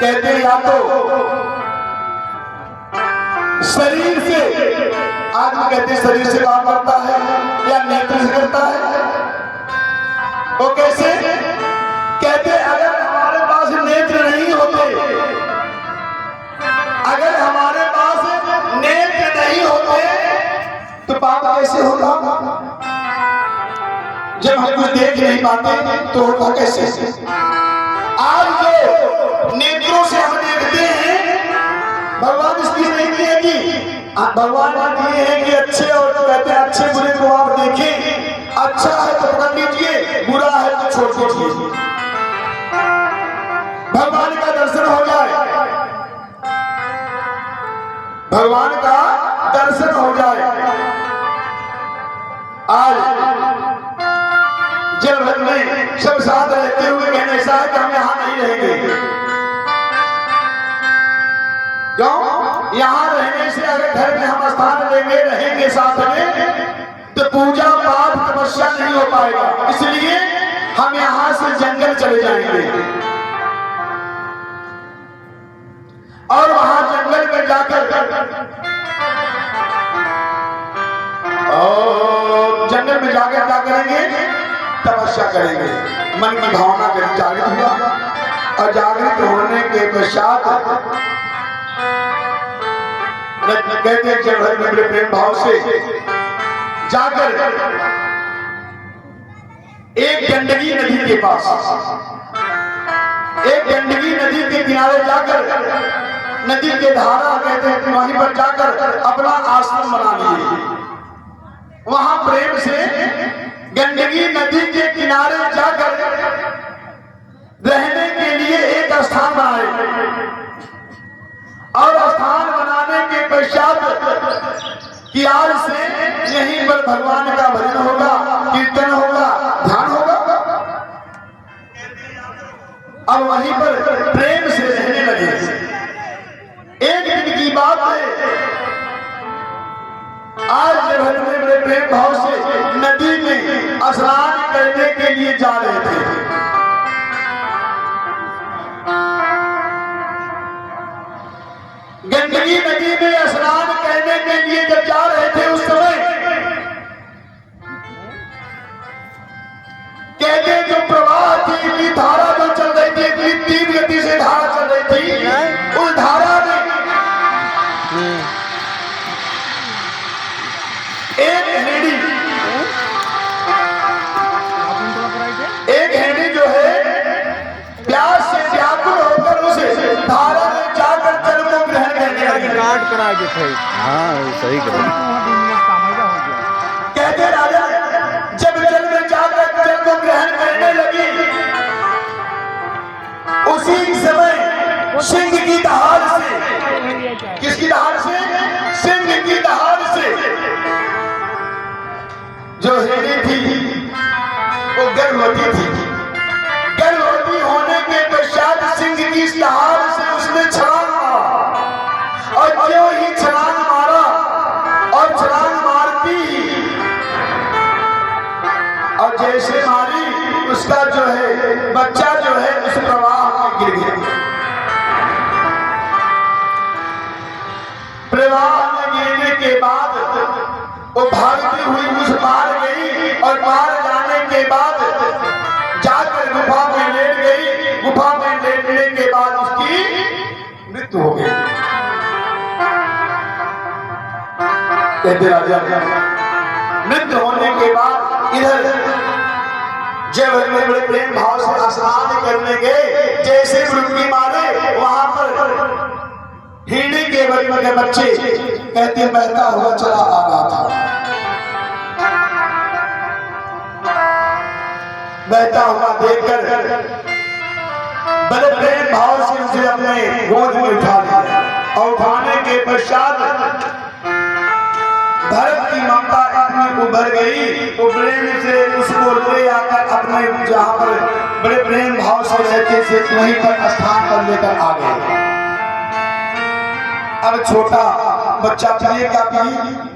कहते हैं या तो शरीर से, आदमी कहते हैं शरीर से काम करता है या नेत्र से करता है। वो कैसे? कहते अगर हमारे पास नेत्र नहीं होते, अगर हमारे पास नेत्र नहीं होते तो पाप कैसे होता? जब हम कुछ देख नहीं पाते तो होता कैसे? आज जो नेत्रों से हम देखते हैं, भगवान इसलिए नहीं दिए कि भगवान ने दिए हैं कि अच्छे, और कहते हैं अच्छे बुरे को आप देखें, अच्छा है तो पकड़ लीजिए, बुरा है तो छोड़ दीजिए, भगवान का दर्शन हो जाए, भगवान का दर्शन हो जाए। आज जल में सब साथ रहते हुए कहना ऐसा है कि हम यहां नहीं रहेंगे। क्यों? यहां रहने से अगर घर में हम स्थान लेंगे, रहेंगे साथ में, तो पूजा पाठ तपस्या नहीं हो पाएगा। इसलिए हम यहां से जंगल चले जाएंगे और वहां जंगल में जाकर जंगल में जाकर क्या करेंगे? तपस्या करेंगे। मन की भावना जागृत हुआ और जागृत होने के पश्चात कहते हैं जब बड़े प्रेम भाव से जाकर एक गंडकी नदी के पास, एक गंडकी नदी के किनारे जाकर, नदी के धारा कहते हैं वहीं पर जाकर अपना आश्रम बना लिए। वहां प्रेम से गंडकी नदी के किनारे जाकर रहने के लिए एक स्थान बनाए और स्थान बनाने के पश्चात कि आज से यहीं पर भगवान का भजन होगा, कीर्तन होगा, ध्यान होगा। अब वहीं पर प्रेम से रहने लगे। एक दिन की बात है, आज जब हम बड़े प्रेम भाव से नदी में स्नान करने के लिए जा रहे थे, गंडकी नदी में स्नान करने के लिए जब जा रहे थे उस समय कहते जो प्रवाह थी, धारा जो चल रही थी, इतनी तीव्र गति से धारा चल रही थी, उस धारा में एक हेड़ी जो है प्यास से व्याकुल होकर उसे धारा में जाकर जल को ग्रहण करने लगी। काट कर आगे थे। हाँ सही करो। कहते राजा जब जल में जाकर जल को ग्रहण करने लगी, उसी समय सिंह की दहाड़ से, किसकी दहाड़ से? सिंह की दहाड़ से जो हेड़ी थी वो गर्भवती थी। गर्भवती होने के पश्चात सिंह की दहाड़ से उसने छलांग मारा और जो ही छलांग मारा और छलांग मारती ही और जैसे मारी उसका जो है बच्चा जो है उस प्रवाह में गिर गया। प्रवाह में गिरने के बाद वो भागती हुई उस पार गई और पार जाने के बाद जाकर गुफा में लेट गई। गुफा में लेटने के बाद उसकी मृत्यु हो गई। कहते राजा मृत्यु होने के बाद इधर जब बड़े प्रेम भाव से स्नान करने गए, जैसे डुबकी मारे वहां पर हिरणी के बच्चे कहते बहता हुआ चला आ रहा था। बहता हुआ देखकर बड़े प्रेम भाव से उसे अपने गोद में उठा लिया और उठाने के पश्चात भरत की ममता इतनी उभर गई, वो प्रेम से उसको ले आकर अपने जहां पर बड़े प्रेम भाव से रहते थे वहीं पर स्थान पर लेकर आ गए। अब छोटा बच्चा पिए क्या पिए?